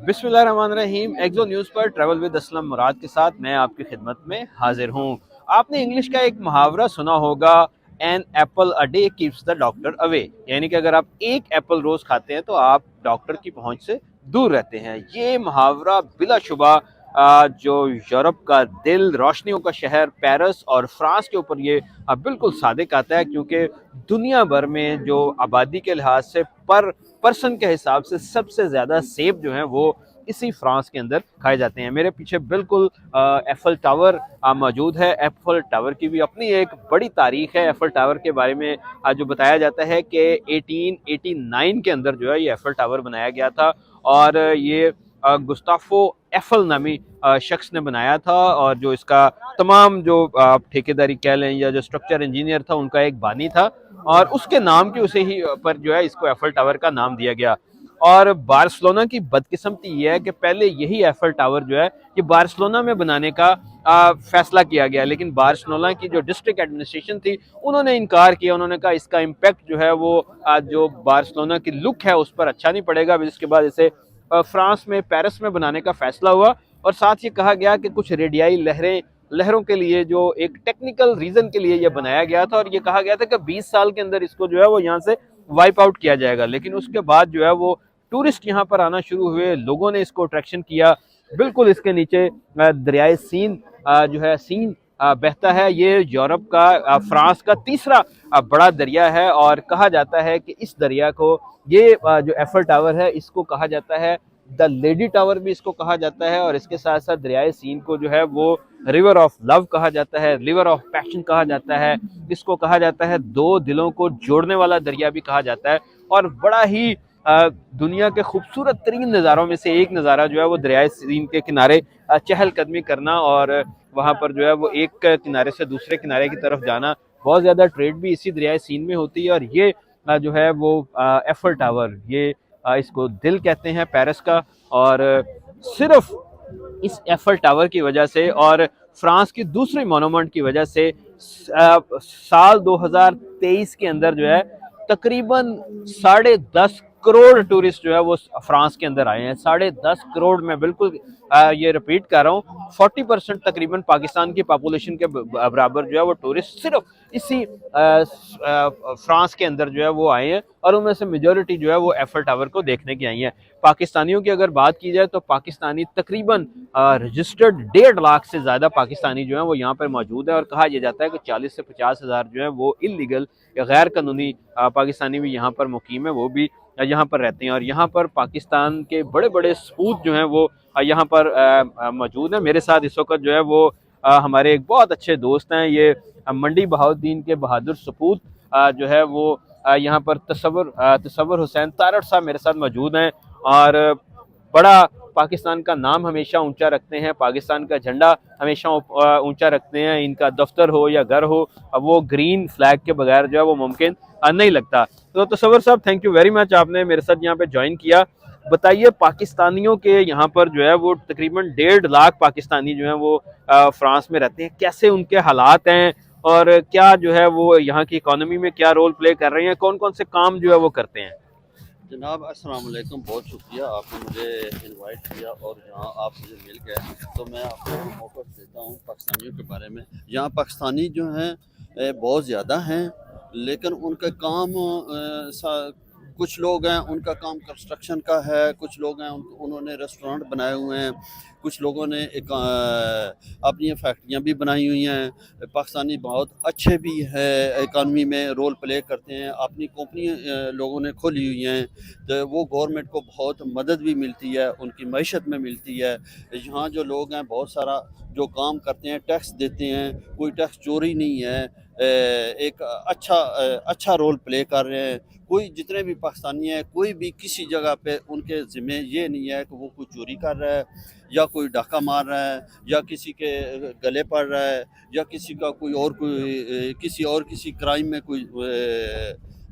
बिस्मिल्लाहिर्रहमानिर्रहीम। एक्सो न्यूज़ पर travel with Aslam मुराद के साथ मैं आपकी खिदमत में हाजिर हूँ। आपने इंग्लिश का एक मुहावरा सुना होगा, an apple a day keeps the doctor away, यानी कि अगर आप एक एप्पल रोज़ खाते हैं तो आप डॉक्टर की पहुंच से दूर रहते हैं। ये मुहावरा बिलाशुबा जो यूरोप का दिल, रोशनियों का शहर पेरिस और फ्रांस के ऊपर ये बिल्कुल सादिक आता है, क्योंकि दुनिया भर में जो आबादी के लिहाज से पर पर्सन के हिसाब से सबसे ज़्यादा सेब जो हैं वो इसी फ्रांस के अंदर खाए जाते हैं। मेरे पीछे बिल्कुल एफल टावर मौजूद है। एफल टावर की भी अपनी एक बड़ी तारीख है। एफल टावर के बारे में जो बताया जाता है कि 1889 के अंदर जो है ये एफल टावर बनाया गया था, और ये गुस्ताफो एफल नामी शख्स ने बनाया था, और जो इसका तमाम जो ठेकेदारी कह लें या जो स्ट्रक्चर इंजीनियर था उनका एक बानी था, और उसके नाम की उसे ही पर जो है इसको एफल टावर का नाम दिया गया। और बार्सिलोना की बदकिस्मती ये है कि पहले यही एफल टावर जो है ये बार्सिलोना में बनाने का फैसला किया गया, लेकिन बार्सिलोना की जो डिस्ट्रिक्ट एडमिनिस्ट्रेशन थी उन्होंने इनकार किया। उन्होंने कहा इसका इम्पैक्ट जो है वो जो बार्सिलोना की लुक है उस पर अच्छा नहीं पड़ेगा। जिसके बाद इसे फ्रांस में पेरिस में बनाने का फैसला हुआ, और साथ ये कहा गया कि कुछ रेडियाई लहरों के लिए जो एक टेक्निकल रीजन के लिए ये बनाया गया था, और ये कहा गया था कि 20 साल के अंदर इसको जो है वो यहाँ से वाइप आउट किया जाएगा। लेकिन उसके बाद जो है वो टूरिस्ट यहाँ पर आना शुरू हुए, लोगों ने इसको अट्रैक्शन किया। बिल्कुल इसके नीचे दरियाए सीन जो है सीन बहता है। ये यूरोप का फ्रांस का तीसरा बड़ा दरिया है, और कहा जाता है कि इस दरिया को ये जो एफल टावर है इसको कहा जाता है द लेडी टावर भी इसको कहा जाता है, और इसके साथ साथ दरियाए सीन को जो है वो रिवर ऑफ लव कहा जाता है, रिवर ऑफ पैशन कहा जाता है। इसको कहा जाता है दो दिलों को जोड़ने वाला दरिया भी कहा जाता है। और बड़ा ही दुनिया के खूबसूरत तरीन नज़ारों में से एक नज़ारा जो है वो दरियाए सीन के किनारे चहलकदमी करना, और वहाँ पर जो है वो एक किनारे से दूसरे किनारे की तरफ जाना। बहुत ज़्यादा ट्रेड भी इसी दरियाए सीन में होती है, और ये जो है वो एफल टावर, ये इसको दिल कहते हैं पेरिस का। और सिर्फ इस एफल टावर की वजह से और फ्रांस की दूसरी मोनूमेंट की वजह से साल 2023 के अंदर जो है तकरीबन 10.5 करोड़ टूरिस्ट जो है वो फ्रांस के अंदर आए हैं। 10.5 करोड़ में बिल्कुल ये रिपीट कर रहा हूँ, 40% तकरीबन पाकिस्तान की पॉपुलेशन के बराबर जो है वो टूरिस्ट सिर्फ इसी फ्रांस के अंदर जो है वो आए हैं, और उनमें से मेजॉरिटी जो है वो एफल टावर को देखने की आई हैं। पाकिस्तानियों की अगर बात की जाए तो पाकिस्तानी तकरीबन रजिस्टर्ड 1.5 लाख से ज़्यादा पाकिस्तानी जो है वो यहाँ पर मौजूद है, और कहा यह जाता है कि 40 से 50 हज़ार जो है वो इलीगल या गैर कानूनी पाकिस्तानी भी यहाँ पर मुकीम है, वो भी यहाँ पर रहते हैं। और यहाँ पर पाकिस्तान के बड़े बड़े सपूत जो हैं वो यहाँ पर मौजूद हैं। मेरे साथ इस वक्त जो है वो हमारे एक बहुत अच्छे दोस्त हैं, ये मंडी बहाउद्दीन के बहादुर सपूत जो है वो यहाँ पर तसव्वुर हुसैन तारड़ साहब मेरे साथ मौजूद हैं, और बड़ा पाकिस्तान का नाम हमेशा ऊंचा रखते हैं, पाकिस्तान का झंडा हमेशा ऊंचा रखते हैं। इनका दफ्तर हो या घर हो, अब वो ग्रीन फ्लैग के बगैर जो है वो मुमकिन नहीं लगता। तो तसव्वुर साहब, थैंक यू वेरी मच, आपने मेरे साथ यहाँ पे ज्वाइन किया। बताइए, पाकिस्तानियों के यहाँ पर जो है वो तकरीबन 1.5 लाख पाकिस्तानी जो है वो फ्रांस में रहते हैं। कैसे उनके हालात हैं, और क्या जो है वो यहाँ की इकोनॉमी में क्या रोल प्ले कर रहे हैं, कौन कौन से काम जो है वो करते हैं? जनाब अस्सलाम वालेकुम, बहुत शुक्रिया आपने मुझे इनवाइट किया और यहाँ आप मुझे मिल गए, तो मैं आपको मौका देता हूँ पाकिस्तानियों के बारे में। यहाँ पाकिस्तानी जो हैं बहुत ज़्यादा हैं, लेकिन उनका काम कुछ लोग हैं उनका काम कंस्ट्रक्शन का है, कुछ लोग हैं उन्होंने रेस्टोरेंट बनाए हुए हैं, कुछ लोगों ने एक अपनी फैक्ट्रियाँ भी बनाई हुई हैं। पाकिस्तानी बहुत अच्छे भी है, इकानमी में रोल प्ले करते हैं, अपनी कंपनी लोगों ने खोली हुई हैं, तो वो गवर्नमेंट को बहुत मदद भी मिलती है, उनकी मईशत में मिलती है। यहाँ जो लोग हैं बहुत सारा जो काम करते हैं, टैक्स देते हैं, कोई टैक्स चोरी नहीं है, एक अच्छा रोल प्ले कर रहे हैं। कोई जितने भी पाकिस्तानी हैं, कोई भी किसी जगह पे उनके ज़िम्मे ये नहीं है कि वो कोई चोरी कर रहा है या कोई डाका मार रहा है या किसी के गले पड़ रहा है या किसी क्राइम में कोई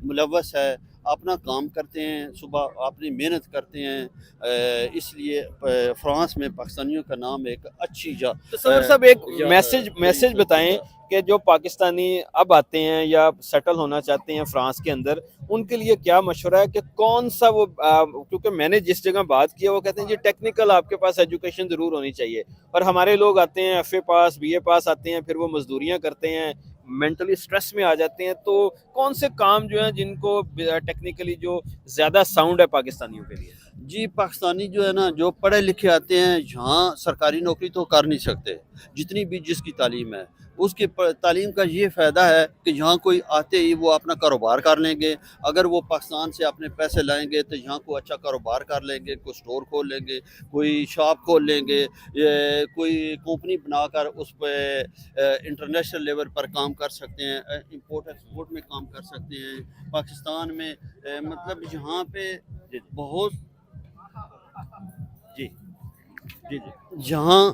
मुलव्वस है। اپنا کام کرتے ہیں، صبح اپنی محنت کرتے ہیں، اس لیے فرانس میں پاکستانیوں کا نام ایک اچھی تصور صاحب ایک میسج بتائیں کہ جو پاکستانی اب آتے ہیں یا سیٹل ہونا چاہتے ہیں فرانس کے اندر، ان کے لیے کیا مشورہ ہے کہ کون سا وہ کیونکہ میں نے جس جگہ بات کیا وہ کہتے ہیں جی ٹیکنیکل آپ کے پاس ایجوکیشن ضرور ہونی چاہیے، اور ہمارے لوگ آتے ہیں ایف اے پاس بی اے پاس آتے ہیں، پھر وہ مزدوریاں کرتے ہیں، مینٹلی سٹریس میں آ جاتے ہیں، تو کون سے کام جو ہیں جن کو ٹیکنیکلی جو زیادہ ساؤنڈ ہے پاکستانیوں کے لیے؟ جی پاکستانی جو ہے نا، جو پڑھے لکھے آتے ہیں یہاں سرکاری نوکری تو کر نہیں سکتے، جتنی بھی جس کی تعلیم ہے اس کی تعلیم کا یہ فائدہ ہے کہ یہاں کوئی آتے ہی وہ اپنا کاروبار کر لیں گے، اگر وہ پاکستان سے اپنے پیسے لائیں گے تو یہاں کوئی اچھا کاروبار کر لیں گے، کوئی سٹور کھول لیں گے، کوئی شاپ کھول لیں گے، کوئی کمپنی بنا کر اس پہ انٹرنیشنل لیول پر کام کر سکتے ہیں، امپورٹ ایکسپورٹ میں کام کر سکتے ہیں پاکستان میں، مطلب یہاں پہ بہت جی جی جی یہاں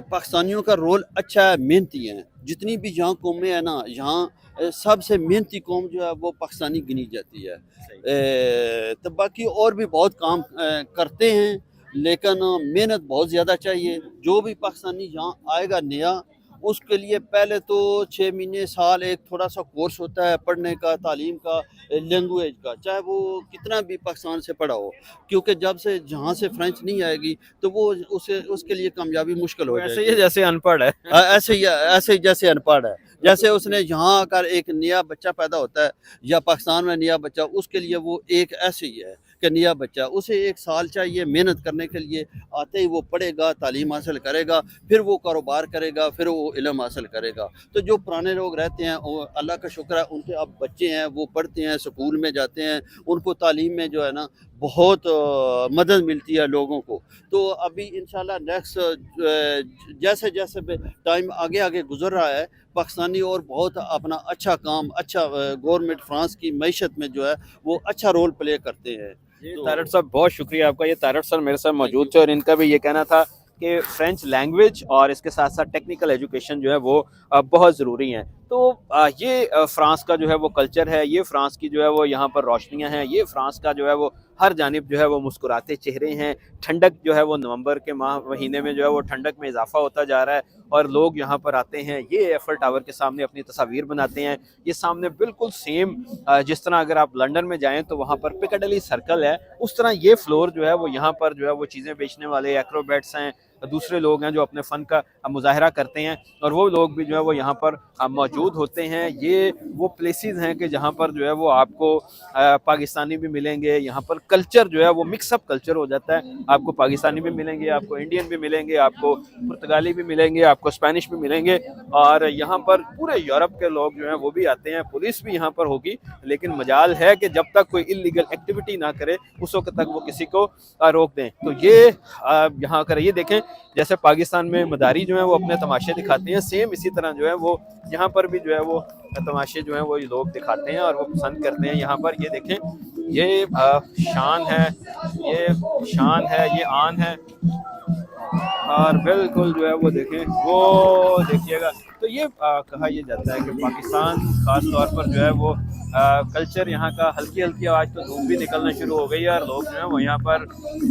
پاکستانیوں کا رول اچھا ہے، محنتی ہیں، جتنی بھی یہاں قومیں ہیں نا، یہاں سب سے محنتی قوم جو ہے وہ پاکستانی گنی جاتی ہے، تو باقی اور بھی بہت کام کرتے ہیں لیکن محنت بہت زیادہ چاہیے۔ جو بھی پاکستانی یہاں آئے گا نیا، اس کے لیے پہلے تو 6 مہینے سال ایک تھوڑا سا کورس ہوتا ہے پڑھنے کا، تعلیم کا، لینگویج کا، چاہے وہ کتنا بھی پاکستان سے پڑھا ہو، کیونکہ جب سے جہاں سے فرینچ نہیں آئے گی تو وہ اس کے لیے کامیابی مشکل ہو جائے ایسے گی، ہی جیسے ان پڑھ ہے۔ ایسے ہی جیسے ان پڑھ ہے، جیسے اس نے یہاں آ کر ایک نیا بچہ پیدا ہوتا ہے یا پاکستان میں نیا بچہ، اس کے لیے وہ ایک ایسے ہی ہے کہ نیا بچہ، اسے 1 سال چاہیے محنت کرنے کے لیے، آتے ہی وہ پڑھے گا، تعلیم حاصل کرے گا، پھر وہ کاروبار کرے گا، پھر وہ علم حاصل کرے گا۔ تو جو پرانے لوگ رہتے ہیں اللہ کا شکر ہے ان کے اب بچے ہیں، وہ پڑھتے ہیں، سکول میں جاتے ہیں، ان کو تعلیم میں جو ہے نا بہت مدد ملتی ہے لوگوں کو۔ تو ابھی انشاءاللہ نیکسٹ جیسے جیسے ٹائم آگے آگے گزر رہا ہے، پاکستانی اور بہت اپنا اچھا کام، اچھا گورنمنٹ فرانس کی معیشت میں جو ہے وہ اچھا رول پلے کرتے ہیں۔ طارق صاحب بہت شکریہ آپ کا، یہ طارق سر میرے ساتھ موجود تھے اور ان کا بھی یہ کہنا تھا کہ فرینچ لینگویج اور اس کے ساتھ ساتھ ٹیکنیکل ایجوکیشن جو ہے وہ بہت ضروری ہیں۔ تو یہ فرانس کا جو ہے وہ کلچر ہے، یہ فرانس کی جو ہے وہ یہاں پر روشنیاں ہیں، یہ فرانس کا جو ہے وہ ہر جانب جو ہے وہ مسکراتے چہرے ہیں۔ ٹھنڈک جو ہے وہ نومبر کے مہینے میں جو ہے وہ ٹھنڈک میں اضافہ ہوتا جا رہا ہے اور لوگ یہاں پر آتے ہیں، یہ ایفل ٹاور کے سامنے اپنی تصاویر بناتے ہیں۔ یہ سامنے بالکل سیم جس طرح اگر آپ لنڈن میں جائیں تو وہاں پر پکڈلی سرکل ہے، اس طرح یہ فلور جو ہے وہ یہاں پر جو ہے وہ چیزیں بیچنے والے ایکروبیٹس ہیں، دوسرے لوگ ہیں جو اپنے فن کا مظاہرہ کرتے ہیں، اور وہ لوگ بھی جو ہے وہ یہاں پر موجود ہوتے ہیں۔ یہ وہ پلیسز ہیں کہ جہاں پر جو ہے وہ آپ کو پاکستانی بھی ملیں گے، یہاں پر کلچر جو ہے وہ مکس اپ کلچر ہو جاتا ہے، آپ کو پاکستانی بھی ملیں گے، آپ کو انڈین بھی ملیں گے، آپ کو پرتگالی بھی ملیں گے، آپ کو اسپینش بھی ملیں گے، اور یہاں پر پورے یورپ کے لوگ جو ہیں وہ بھی آتے ہیں۔ پولیس بھی یہاں پر ہوگی، لیکن مجال ہے کہ جب تک کوئی انلیگل ایکٹیویٹی نہ کرے اس وقت تک وہ کسی کو روک دیں۔ تو یہ یہاں کر یہ دیکھیں جیسے پاکستان میں مداری جو ہیں وہ اپنے تماشے دکھاتے ہیں، سیم اسی طرح جو ہے وہ یہاں پر بھی جو ہے وہ تماشے جو ہیں وہ لوگ دکھاتے ہیں اور وہ پسند کرتے ہیں۔ یہاں پر یہ دیکھیں، یہ شان ہے، یہ شان ہے، یہ آن ہے، اور بالکل جو ہے وہ دیکھیں، وہ دیکھیے گا۔ تو یہ کہا یہ جاتا ہے کہ پاکستان خاص طور پر جو ہے وہ کلچر یہاں کا ہلکی ہلکی، آج تو دھوپ بھی نکلنا شروع ہو گئی ہے اور لوگ جو ہیں وہ یہاں پر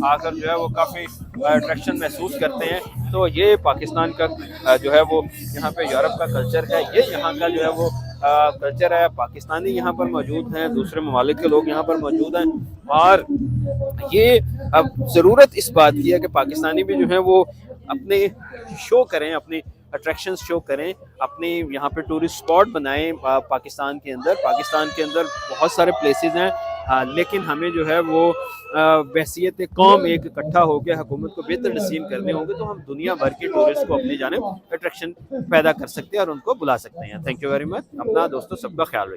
آ کر جو ہے وہ کافی اٹریکشن محسوس کرتے ہیں۔ تو یہ پاکستان کا جو ہے وہ یہاں پہ یورپ کا کلچر ہے، یہ یہاں کا جو ہے وہ کلچر ہے۔ پاکستانی یہاں پر موجود ہیں، دوسرے ممالک کے لوگ یہاں پر موجود ہیں، اور یہ اب ضرورت اس بات کی ہے کہ پاکستانی بھی جو ہیں وہ اپنے شو کریں، اپنی اٹریکشنز شو کریں، اپنی یہاں پہ ٹورسٹ اسپاٹ بنائیں پاکستان کے اندر۔ پاکستان کے اندر بہت سارے پلیسز ہیں، لیکن ہمیں جو ہے وہ بحیثیت قوم ایک اکٹھا ہو کے حکومت کو بہتر ڈسیزن کرنے ہوں گے تو ہم دنیا بھر کے ٹورسٹ کو اپنی جانب اٹریکشن پیدا کر سکتے ہیں اور ان کو بلا سکتے ہیں۔ تھینک یو ویری مچ، اپنا دوستوں سب کا خیال رکھیے۔